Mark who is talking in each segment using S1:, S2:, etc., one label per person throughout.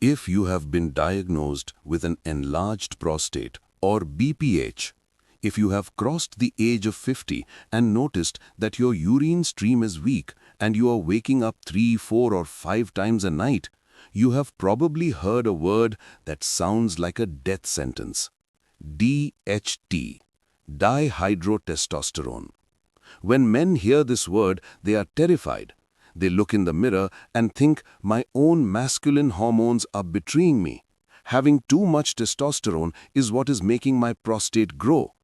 S1: If you have been diagnosed with an enlarged prostate or BPH, if you have crossed the age of 50 and noticed that your urine stream is weak and you are waking up 3, 4 or 5 times a night, you have probably heard a word that sounds like a death sentence. DHT, dihydrotestosterone. When men hear this word, they are terrified. They look in the mirror and think, my own masculine hormones are betraying me. Having too much testosterone is what is making my prostate grow.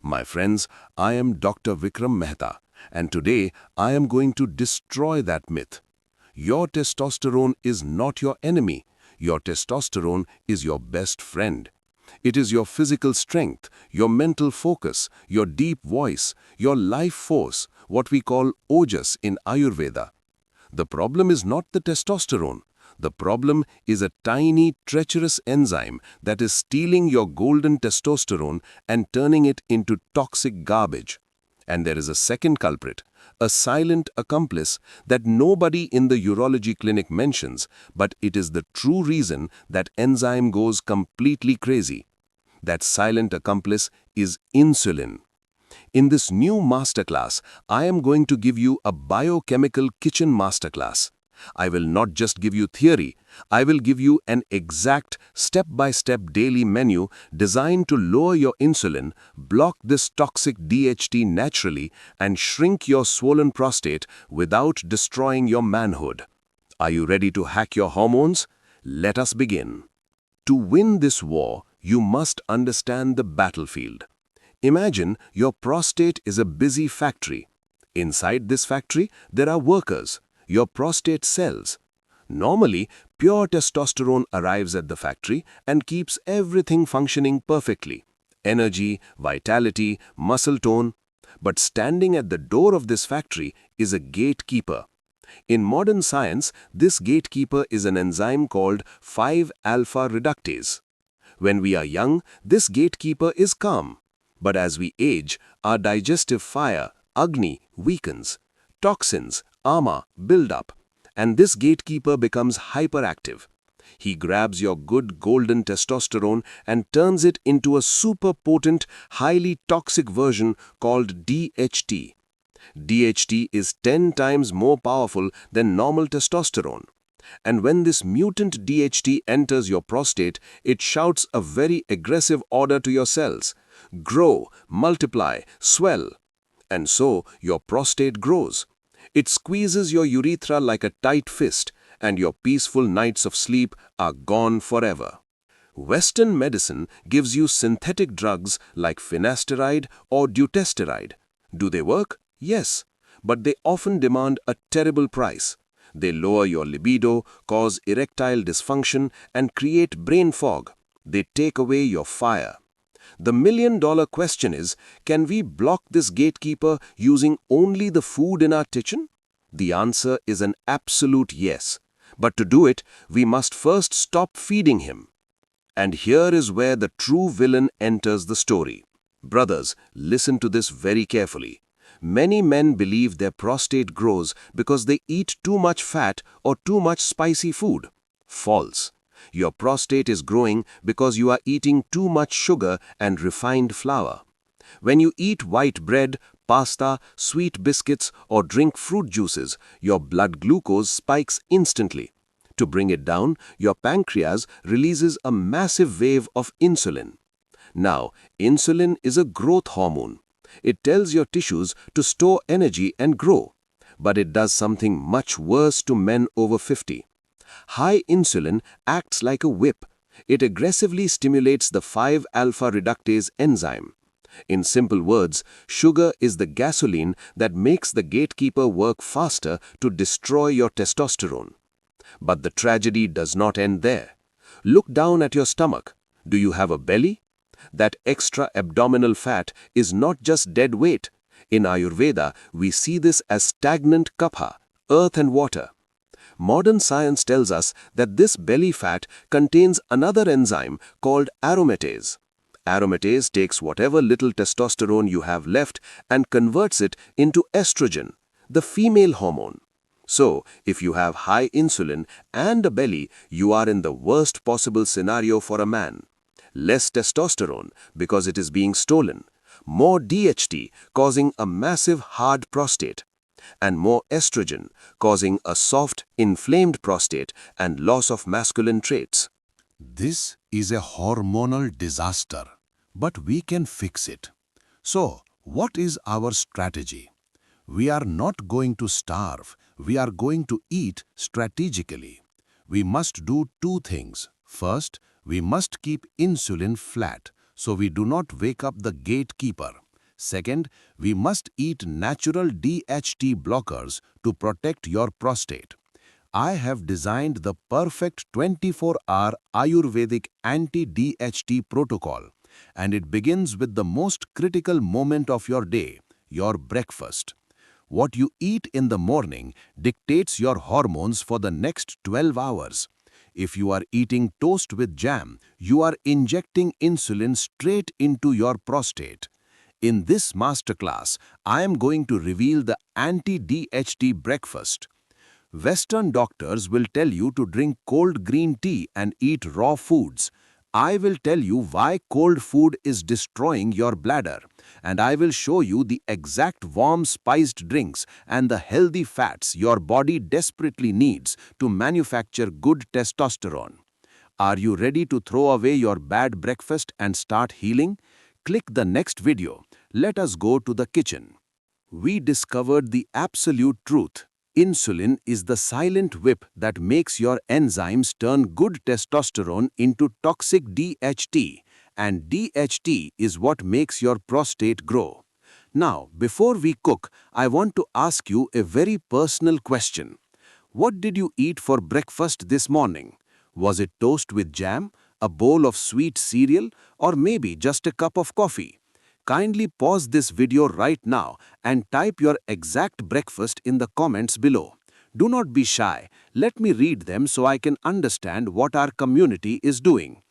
S1: My friends, I am Dr. Vikram Mehta, and today I am going to destroy that myth. Your testosterone is not your enemy. Your testosterone is your best friend. It is your physical strength, your mental focus, your deep voice, your life force, what we call ojas in Ayurveda. The problem is not the testosterone. The problem is a tiny, treacherous enzyme that is stealing your golden testosterone and turning it into toxic garbage. And there is a second culprit, a silent accomplice that nobody in the urology clinic mentions, but it is the true reason that enzyme goes completely crazy. That silent accomplice is insulin. In this new masterclass, I am going to give you a biochemical kitchen masterclass. I will not just give you theory, I will give you an exact step-by-step daily menu designed to lower your insulin, block this toxic DHT naturally, and shrink your swollen prostate without destroying your manhood. Are you ready to hack your hormones? Let us begin. To win this war, you must understand the battlefield. Imagine your prostate is a busy factory. Inside this factory, there are workers, your prostate cells. Normally, pure testosterone arrives at the factory and keeps everything functioning perfectly. Energy, vitality, muscle tone. But standing at the door of this factory is a gatekeeper. In modern science, this gatekeeper is an enzyme called 5-alpha reductase. When we are young, this gatekeeper is calm. But as we age, our digestive fire, Agni, weakens. Toxins, ama, build up. And this gatekeeper becomes hyperactive. He grabs your good golden testosterone and turns it into a super potent, highly toxic version called DHT. DHT is 10 times more powerful than normal testosterone. And when this mutant DHT enters your prostate, it shouts a very aggressive order to your cells. Grow, multiply, swell. And so your prostate grows. It squeezes your urethra like a tight fist, and your peaceful nights of sleep are gone forever. Western medicine gives you synthetic drugs like finasteride or dutasteride. Do they work? Yes, but they often demand a terrible price. They lower your libido, cause erectile dysfunction, and create brain fog. They take away your fire. The million-dollar question is, can we block this gatekeeper using only the food in our kitchen? The answer is an absolute yes. But to do it, we must first stop feeding him. And here is where the true villain enters the story. Brothers, listen to this very carefully. Many men believe their prostate grows because they eat too much fat or too much spicy food. False. Your prostate is growing because you are eating too much sugar and refined flour. When you eat white bread, pasta, sweet biscuits, or drink fruit juices, your blood glucose spikes instantly. To bring it down, your pancreas releases a massive wave of insulin. Now, insulin is a growth hormone. It tells your tissues to store energy and grow. But it does something much worse to men over 50. High insulin acts like a whip. It aggressively stimulates the 5-alpha reductase enzyme. In simple words, sugar is the gasoline that makes the gatekeeper work faster to destroy your testosterone. But the tragedy does not end there. Look down at your stomach. Do you have a belly? That extra abdominal fat is not just dead weight. In Ayurveda, we see this as stagnant kapha, earth and water. Modern science tells us that this belly fat contains another enzyme called aromatase. Aromatase takes whatever little testosterone you have left and converts it into estrogen, the female hormone. So, if you have high insulin and a belly, you are in the worst possible scenario for a man. Less testosterone because it is being stolen. More DHT causing a massive hard prostate. And more estrogen causing a soft, inflamed prostate and loss of masculine traits.
S2: This is a hormonal disaster, but we can fix it. So, what is our strategy? We are not going to starve, we are going to eat strategically. We must do two things. First, we must keep insulin flat so we do not wake up the gatekeeper. Second, we must eat natural DHT blockers to protect your prostate. I have designed the perfect 24-hour Ayurvedic Anti-DHT protocol, and it begins with the most critical moment of your day, your breakfast. What you eat in the morning dictates your hormones for the next 12 hours. If you are eating toast with jam, you are injecting insulin straight into your prostate. In this masterclass, I am going to reveal the anti-DHT breakfast. Western doctors will tell you to drink cold green tea and eat raw foods. I will tell you why cold food is destroying your bladder, and I will show you the exact warm spiced drinks and the healthy fats your body desperately needs to manufacture good testosterone. Are you ready to throw away your bad breakfast and start healing? Click the next video. Let us go to the kitchen. We discovered the absolute truth. Insulin is the silent whip that makes your enzymes turn good testosterone into toxic DHT, and DHT is what makes your prostate grow. Now, before we cook, I want to ask you a very personal question. What did you eat for breakfast this morning? Was it toast with jam, a bowl of sweet cereal, or maybe just a cup of coffee? Kindly pause this video right now and type your exact breakfast in the comments below. Do not be shy. Let me read them so I can understand what our community is doing.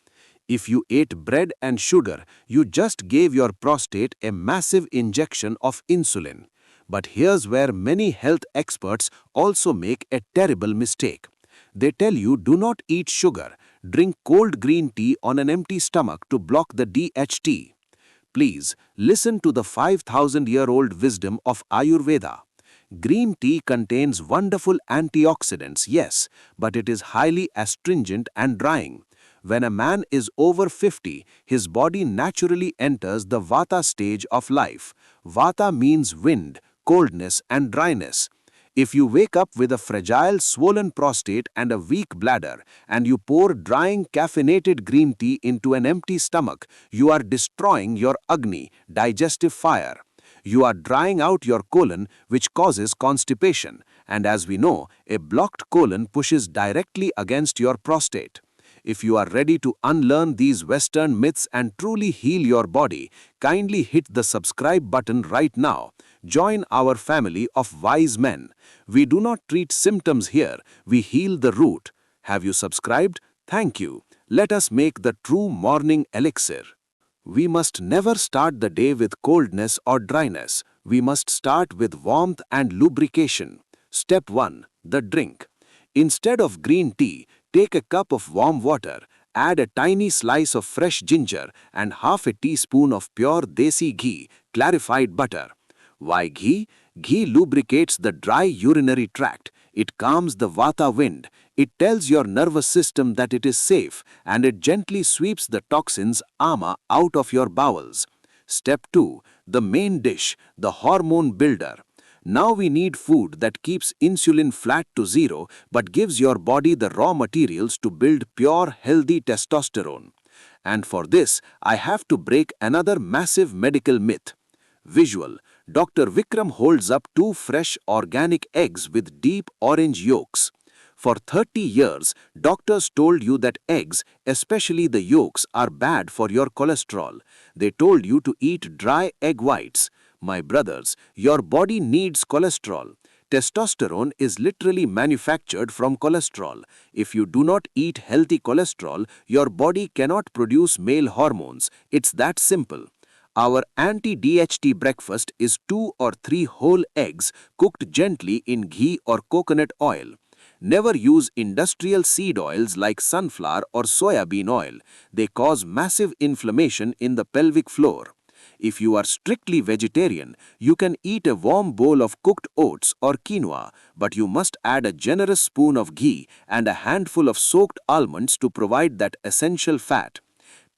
S2: If you ate bread and sugar, you just gave your prostate a massive injection of insulin. But here's where many health experts also make a terrible mistake. They tell you do not eat sugar, drink cold green tea on an empty stomach to block the DHT. Please listen to the 5,000-year-old wisdom of Ayurveda. Green tea contains wonderful antioxidants, yes, but it is highly astringent and drying. When a man is over 50, his body naturally enters the Vata stage of life. Vata means wind, coldness and dryness. If you wake up with a fragile, swollen prostate and a weak bladder, and you pour drying caffeinated green tea into an empty stomach, you are destroying your Agni, digestive fire. You are drying out your colon, which causes constipation, and as we know, a blocked colon pushes directly against your prostate. If you are ready to unlearn these Western myths and truly heal your body, kindly hit the subscribe button right now. Join our family of wise men. We do not treat symptoms here, we heal the root. Have you subscribed? Thank you. Let us make the true morning elixir. We must never start the day with coldness or dryness. We must start with warmth and lubrication. Step 1. The drink. Instead of green tea, take a cup of warm water, add a tiny slice of fresh ginger and half a teaspoon of pure desi ghee, clarified butter. Why ghee? Ghee lubricates the dry urinary tract. It calms the vata wind. It tells your nervous system that it is safe, and it gently sweeps the toxins ama out of your bowels. Step 2. The main dish, the hormone builder. Now we need food that keeps insulin flat to zero but gives your body the raw materials to build pure, healthy testosterone. And for this, I have to break another massive medical myth. Visual. Dr. Vikram holds up 2 fresh organic eggs with deep orange yolks. For 30 years, doctors told you that eggs, especially the yolks, are bad for your cholesterol. They told you to eat dry egg whites. My brothers, your body needs cholesterol. Testosterone is literally manufactured from cholesterol. If you do not eat healthy cholesterol, your body cannot produce male hormones. It's that simple.
S3: Our anti-DHT breakfast is 2 or 3 whole eggs cooked gently in ghee or coconut oil. Never use industrial seed oils like sunflower or soya bean oil. They cause massive inflammation in the pelvic floor. If you are strictly vegetarian, you can eat a warm bowl of cooked oats or quinoa, but you must add a generous spoon of ghee and a handful of soaked almonds to provide that essential fat.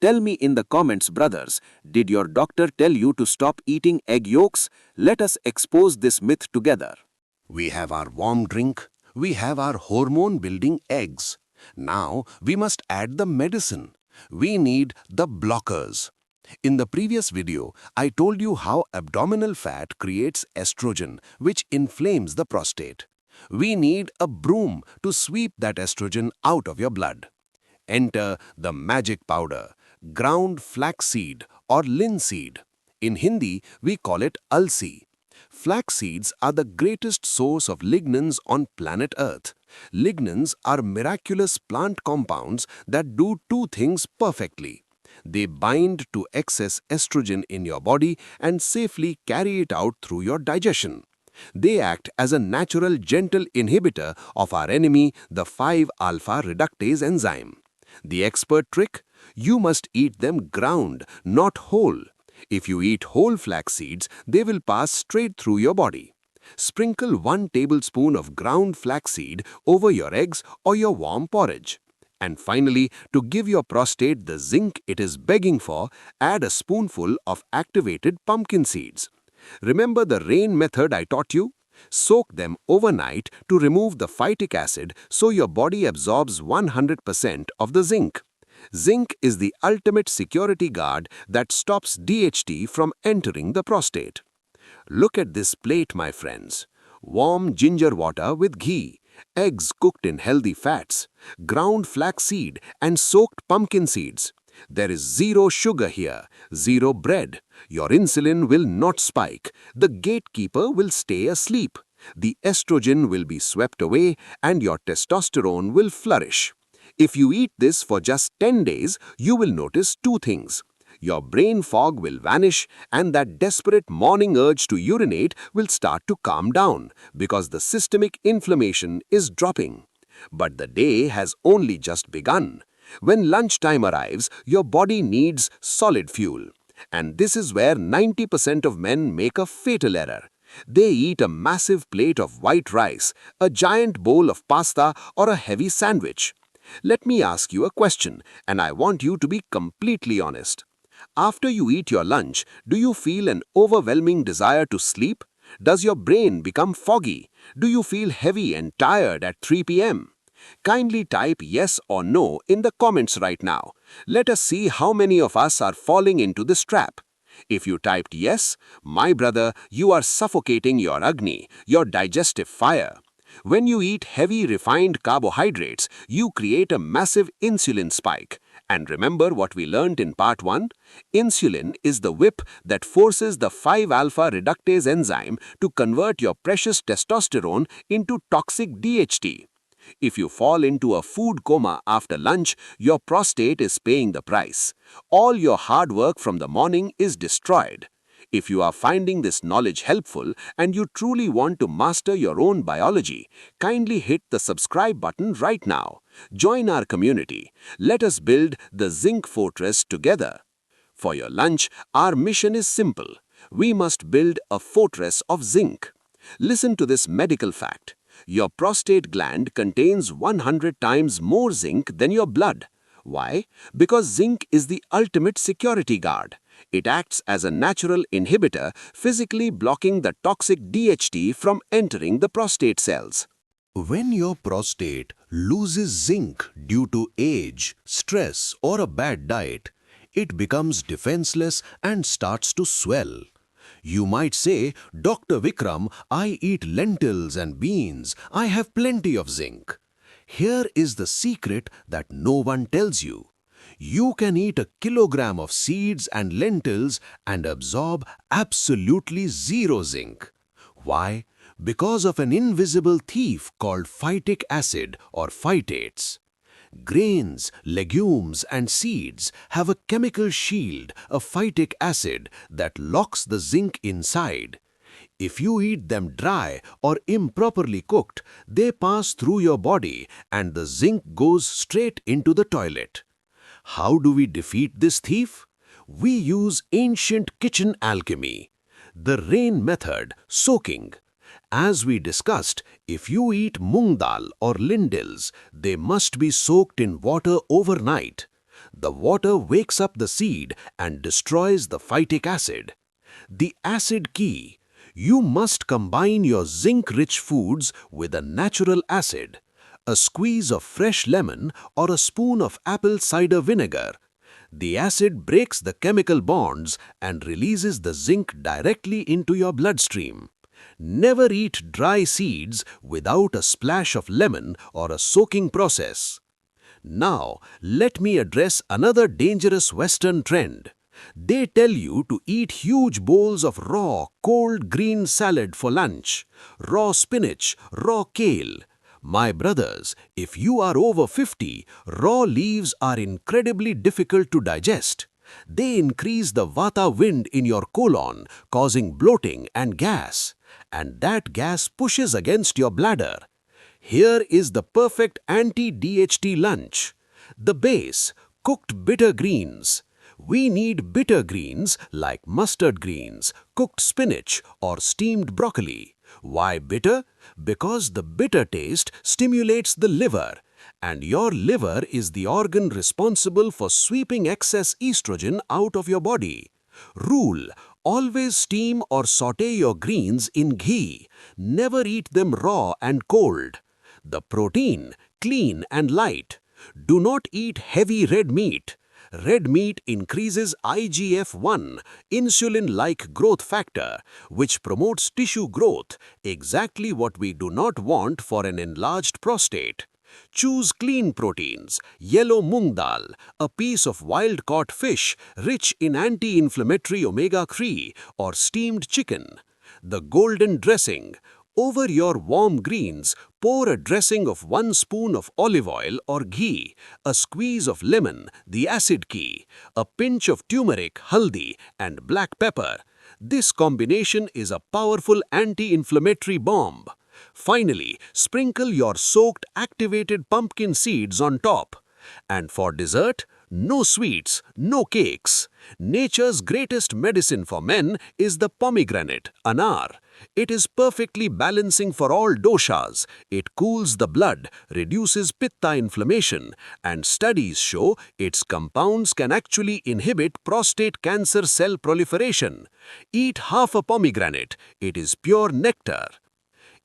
S3: Tell me in the comments, brothers, did your doctor tell you to stop eating egg yolks? Let us expose this myth together.
S1: We have our warm drink. We have our hormone-building eggs. Now, we must add the medicine. We need the blockers. In the previous video, I told you how abdominal fat creates estrogen, which inflames the prostate. We need a broom to sweep that estrogen out of your blood. Enter the magic powder, ground flaxseed or linseed. In Hindi, we call it Alsi. Flax seeds are the greatest source of lignans on planet Earth. Lignans are miraculous plant compounds that do two things perfectly. They bind to excess estrogen in your body and safely carry it out through your digestion. They act as a natural gentle inhibitor of our enemy, the 5-alpha reductase enzyme. The expert trick? You must eat them ground, not whole. If you eat whole flax seeds, they will pass straight through your body. Sprinkle 1 tablespoon of ground flaxseed over your eggs or your warm porridge. And finally, to give your prostate the zinc it is begging for, add a spoonful of activated pumpkin seeds. Remember the rain method I taught you? Soak them overnight to remove the phytic acid so your body absorbs 100% of the zinc. Zinc is the ultimate security guard that stops DHT from entering the prostate. Look at this plate, my friends. Warm ginger water with ghee, eggs cooked in healthy fats, ground flaxseed and soaked pumpkin seeds. There is zero sugar here, zero bread. Your insulin will not spike. The gatekeeper will stay asleep. The estrogen will be swept away and your testosterone will flourish. If you eat this for just 10 days, you will notice 2 things. Your brain fog will vanish and that desperate morning urge to urinate will start to calm down because the systemic inflammation is dropping. But the day has only just begun. When lunchtime arrives, your body needs solid fuel. And this is where 90% of men make a fatal error. They eat a massive plate of white rice, a giant bowl of pasta, or a heavy sandwich. Let me ask you a question, and I want you to be completely honest. After you eat your lunch, do you feel an overwhelming desire to sleep? Does your brain become foggy? Do you feel heavy and tired at 3 p.m.? Kindly type yes or no in the comments right now. Let us see how many of us are falling into this trap. If you typed yes, my brother, you are suffocating your Agni, your digestive fire. When you eat heavy refined carbohydrates, you create a massive insulin spike. And remember what we learned in part 1? Insulin is the whip that forces the 5-alpha reductase enzyme to convert your precious testosterone into toxic DHT. If you fall into a food coma after lunch, your prostate is paying the price. All your hard work from the morning is destroyed. If you are finding this knowledge helpful and you truly want to master your own biology, kindly hit the subscribe button right now. Join our community. Let us build the Zinc Fortress together. For your lunch, our mission is simple. We must build a fortress of zinc. Listen to this medical fact. Your prostate gland contains 100 times more zinc than your blood. Why? Because zinc is the ultimate security guard. It acts as a natural inhibitor, physically blocking the toxic DHT from entering the prostate cells.
S2: When your prostate loses zinc due to age, stress, or a bad diet, it becomes defenseless and starts to swell. You might say, Dr. Vikram, I eat lentils and beans. I have plenty of zinc. Here is the secret that no one tells you. You can eat a kilogram of seeds and lentils and absorb absolutely zero zinc. Why? Because of an invisible thief called phytic acid or phytates. Grains, legumes, and seeds have a chemical shield, a phytic acid, that locks the zinc inside. If you eat them dry or improperly cooked, they pass through your body and the zinc goes straight into the toilet. How do we defeat this thief? We use ancient kitchen alchemy. The rain method, soaking. As we discussed, if you eat moong dal or lentils, they must be soaked in water overnight. The water wakes up the seed and destroys the phytic acid. The acid key. You must combine your zinc-rich foods with a natural acid. A squeeze of fresh lemon or a spoon of apple cider vinegar. The acid breaks the chemical bonds and releases the zinc directly into your bloodstream. Never eat dry seeds without a splash of lemon or a soaking process. Now, let me address another dangerous Western trend. They tell you to eat huge bowls of raw, cold green salad for lunch, raw spinach, raw kale. My brothers, if you are over 50, raw leaves are incredibly difficult to digest. They increase the vata wind in your colon, causing bloating and gas. And that gas pushes against your bladder. Here is the perfect anti-DHT lunch. The base, cooked bitter greens. We need bitter greens like mustard greens, cooked spinach, or steamed broccoli. Why bitter? Because the bitter taste stimulates the liver, and your liver is the organ responsible for sweeping excess estrogen out of your body. Rule: always steam or sauté your greens in ghee. Never eat them raw and cold. The protein, clean and light. Do not eat heavy red meat. Red meat increases IGF-1, insulin-like growth factor, which promotes tissue growth, exactly what we do not want for an enlarged prostate. Choose clean proteins, yellow moong dal, a piece of wild-caught fish rich in anti-inflammatory omega-3, or steamed chicken. The golden dressing. Over your warm greens, pour a dressing of 1 spoon of olive oil or ghee, a squeeze of lemon, the acid key, a pinch of turmeric, haldi, and black pepper. This combination is a powerful anti-inflammatory bomb. Finally, sprinkle your soaked activated pumpkin seeds on top. And for dessert, no sweets, no cakes. Nature's greatest medicine for men is the pomegranate, anar. It is perfectly balancing for all doshas. It cools the blood, reduces pitta inflammation, and studies show its compounds can actually inhibit prostate cancer cell proliferation. Eat half a pomegranate. It is pure nectar.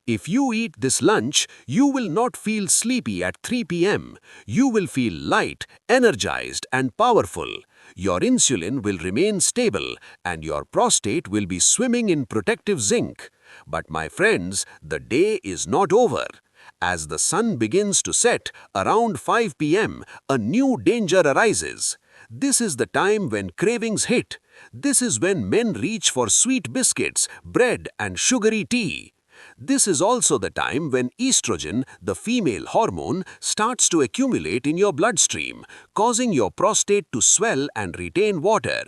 S2: If you eat this lunch, you will not feel sleepy at 3 p.m. You will feel light, energized, and powerful. Your insulin will remain stable, and your prostate will be swimming in protective zinc. But my friends, the day is not over. As the sun begins to set around 5 p.m., a new danger arises. This is the time when cravings hit. This is when men reach for sweet biscuits, bread, and sugary tea. This is also the time when estrogen, the female hormone, starts to accumulate in your bloodstream, causing your prostate to swell and retain water.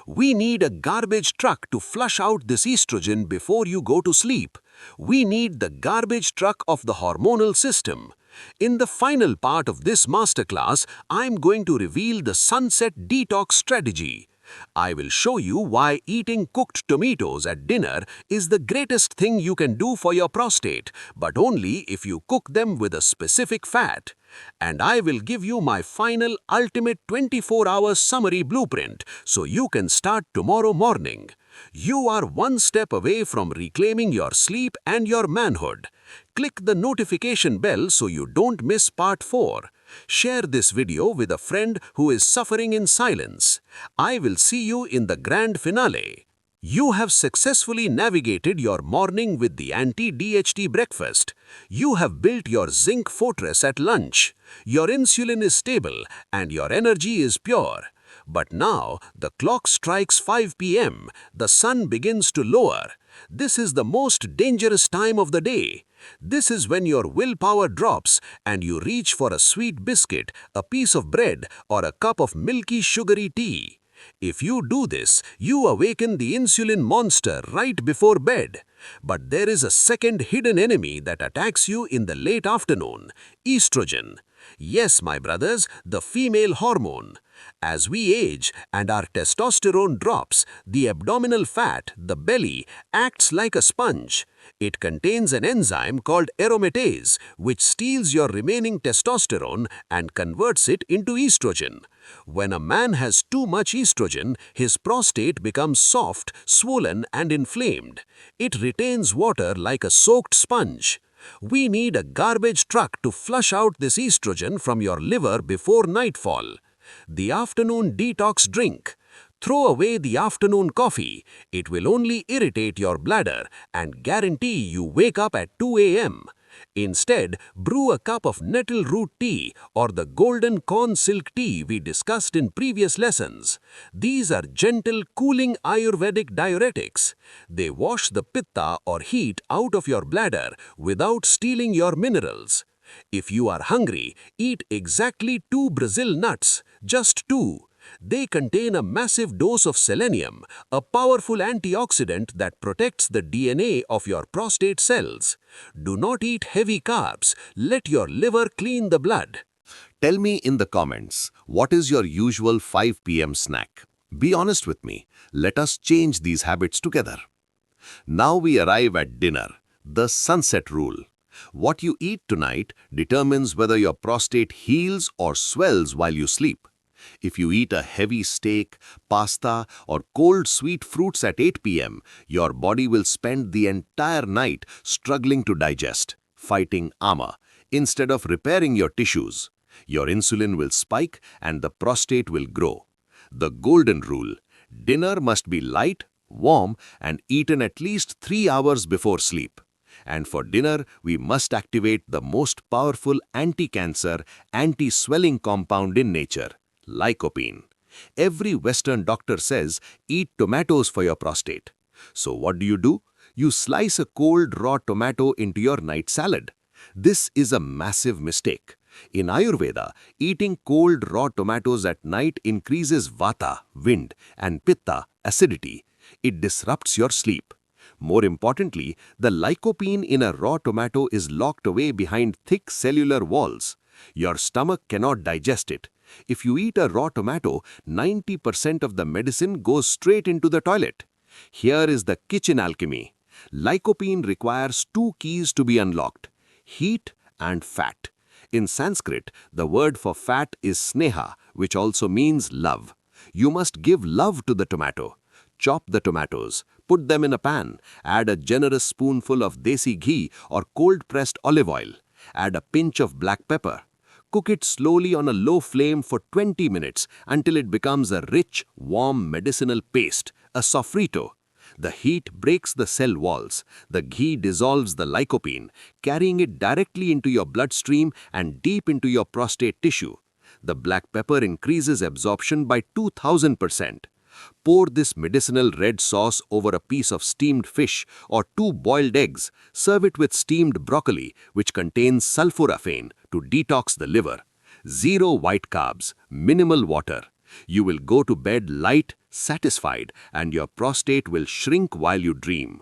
S2: We need a garbage truck to flush out this estrogen before you go to sleep. We need the garbage truck of the hormonal system. In the final part of this masterclass, I'm going to reveal the sunset detox strategy. I will show you why eating cooked tomatoes at dinner is the greatest thing you can do for your prostate, but only if you cook them with a specific fat. And I will give you my final ultimate 24-hour summary blueprint so you can start tomorrow morning. You are one step away from reclaiming your sleep and your manhood. Click the notification bell so you don't miss part 4. Share this video with a friend who is suffering in silence. I will see you in the grand finale. You have successfully navigated your morning with the anti-DHT breakfast. You have built your Zinc Fortress at lunch. Your insulin is stable and your energy is pure. But now, the clock strikes 5 p.m. The sun begins to lower. This is the most dangerous time of the day.
S3: This is when your willpower drops and you reach for a sweet biscuit, a piece of bread, or a cup of milky sugary tea. If you do this, you awaken the insulin monster right before bed. But there is a second hidden enemy that attacks you in the late afternoon: estrogen. Yes, my brothers, the female hormone. As we age and our testosterone drops, the abdominal fat, the belly, acts like a sponge. It contains an enzyme called aromatase, which steals your remaining testosterone and converts it into estrogen. When a man has too much estrogen, his prostate becomes soft, swollen, and inflamed. It retains water like a soaked sponge. We need a garbage truck to flush out this estrogen from your liver before nightfall. The afternoon detox drink. Throw away the afternoon coffee. It will only irritate your bladder and guarantee you wake up at 2 a.m. Instead, brew a cup of nettle root tea or the golden corn silk tea we discussed in previous lessons. These are gentle, cooling Ayurvedic diuretics. They wash the pitta or heat out of your bladder without stealing your minerals. If you are hungry, eat exactly 2 Brazil nuts, just 2. They contain a massive dose of selenium, a powerful antioxidant that protects the DNA of your prostate cells. Do not eat heavy carbs. Let your liver clean the blood.
S2: Tell me in the comments, what is your usual 5 p.m. snack? Be honest with me. Let us change these habits together. Now we arrive at dinner, the sunset rule. What you eat tonight determines whether your prostate heals or swells while you sleep. If you eat a heavy steak, pasta, or cold sweet fruits at 8 p.m., your body will spend the entire night struggling to digest, fighting ama, instead of repairing your tissues. Your insulin will spike and the prostate will grow. The golden rule: dinner must be light, warm, and eaten at least 3 hours before sleep. And for dinner, we must activate the most powerful anti-cancer, anti-swelling compound in nature: Lycopene. Every Western doctor says, eat tomatoes for your prostate. So what do? You slice a cold raw tomato into your night salad. This is a massive mistake. In Ayurveda, eating cold raw tomatoes at night increases vata, wind, and pitta, acidity. It disrupts your sleep. More importantly, the lycopene in a raw tomato is locked away behind thick cellular walls. Your stomach cannot digest it. If you eat a raw tomato, 90% of the medicine goes straight into the toilet. Here is the kitchen alchemy. Lycopene requires 2 keys to be unlocked: heat and fat. In Sanskrit, the word for fat is sneha, which also means love. You must give love to the tomato. Chop the tomatoes, put them in a pan, add a generous spoonful of desi ghee or cold-pressed olive oil. Add a pinch of black pepper. Cook it slowly on a low flame for 20 minutes until it becomes a rich, warm medicinal paste, a sofrito. The heat breaks the cell walls. The ghee dissolves the lycopene, carrying it directly into your bloodstream and deep into your prostate tissue. The black pepper increases absorption by 2000%. Pour this medicinal red sauce over a piece of steamed fish or 2 boiled eggs. Serve it with steamed broccoli, which contains sulforaphane, to detox the liver. 0 white carbs, minimal water. You will go to bed light, satisfied, and your prostate will shrink while you dream.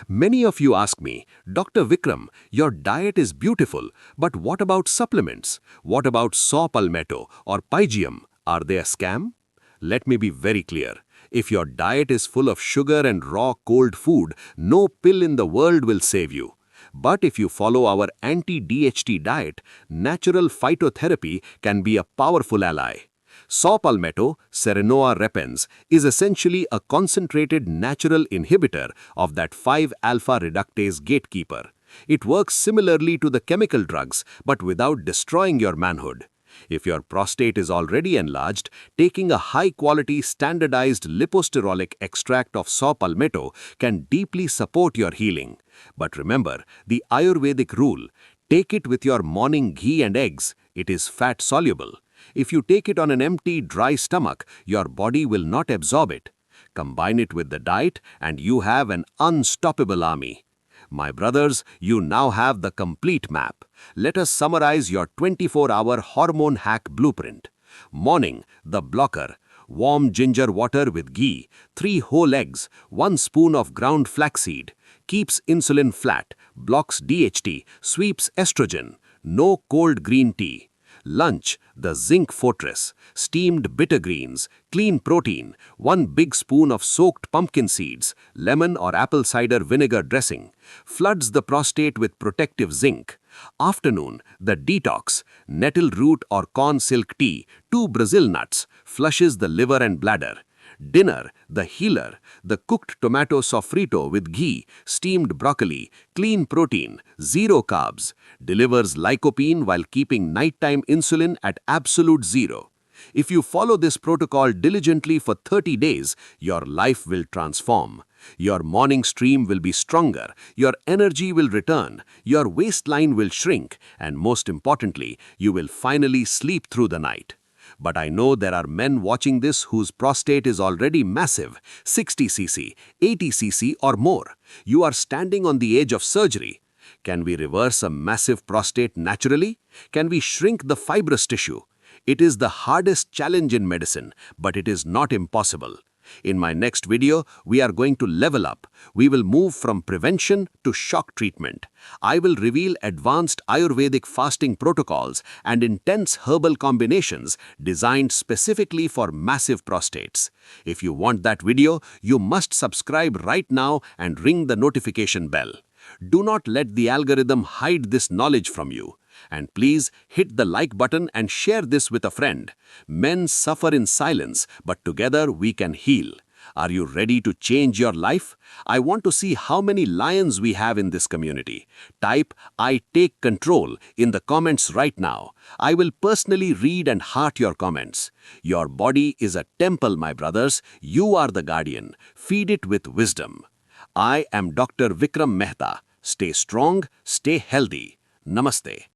S2: Many of you ask me, Dr. Vikram, your diet is beautiful, but what about supplements? What about saw palmetto or pygium? Are they a scam? Let me be very clear. If your diet is full of sugar and raw cold food, no pill in the world will save you. But if you follow our anti-DHT diet, natural phytotherapy can be a powerful ally. Saw palmetto, Serenoa repens, is essentially a concentrated natural inhibitor of that 5-alpha reductase gatekeeper. It works similarly to the chemical drugs, but without destroying your manhood. If your prostate is already enlarged, taking a high-quality standardized liposterolic extract of saw palmetto can deeply support your healing. But remember, the Ayurvedic rule: take it with your morning ghee and eggs. It is fat-soluble. If you take it on an empty, dry stomach, your body will not absorb it. Combine it with the diet and you have an unstoppable army.
S3: My brothers, you now have the complete map. Let us summarize your 24-hour hormone hack blueprint. Morning, the blocker. Warm ginger water with ghee, 3 whole eggs, 1 spoon of ground flaxseed. Keeps insulin flat, blocks DHT, sweeps estrogen. No cold green tea. Lunch, the Zinc Fortress, steamed bitter greens, clean protein, 1 big spoon of soaked pumpkin seeds, lemon or apple cider vinegar dressing, floods the prostate with protective zinc. Afternoon, the Detox, nettle root or corn silk tea, 2 Brazil nuts, flushes the liver and bladder. Dinner, the healer, the cooked tomato sofrito with ghee, steamed broccoli, clean protein, 0 carbs, delivers lycopene while keeping nighttime insulin at absolute 0. If you follow this protocol diligently for 30 days, your life will transform. Your morning stream will be stronger, your energy will return, your waistline will shrink, and most importantly, you will finally sleep through the night. But I know there are men watching this whose prostate is already massive, 60 cc, 80 cc or more. You are standing on the edge of surgery. Can we reverse a massive prostate naturally? Can we shrink the fibrous tissue? It is the hardest challenge in medicine, but it is not impossible. In my next video, we are going to level up. We will move from prevention to shock treatment. I will reveal advanced Ayurvedic fasting protocols and intense herbal combinations designed specifically for massive prostates. If you want that video, you must subscribe right now and ring the notification bell. Do not let the algorithm hide this knowledge from you. And please hit the like button and share this with a friend. Men suffer in silence, but together we can heal. Are you ready to change your life? I want to see how many lions we have in this community. Type "I take control" in the comments right now. I will personally read and heart your comments. Your body is a temple, my brothers. You are the guardian. Feed it with wisdom. I am Dr. Vikram Mehta. Stay strong, stay healthy. Namaste.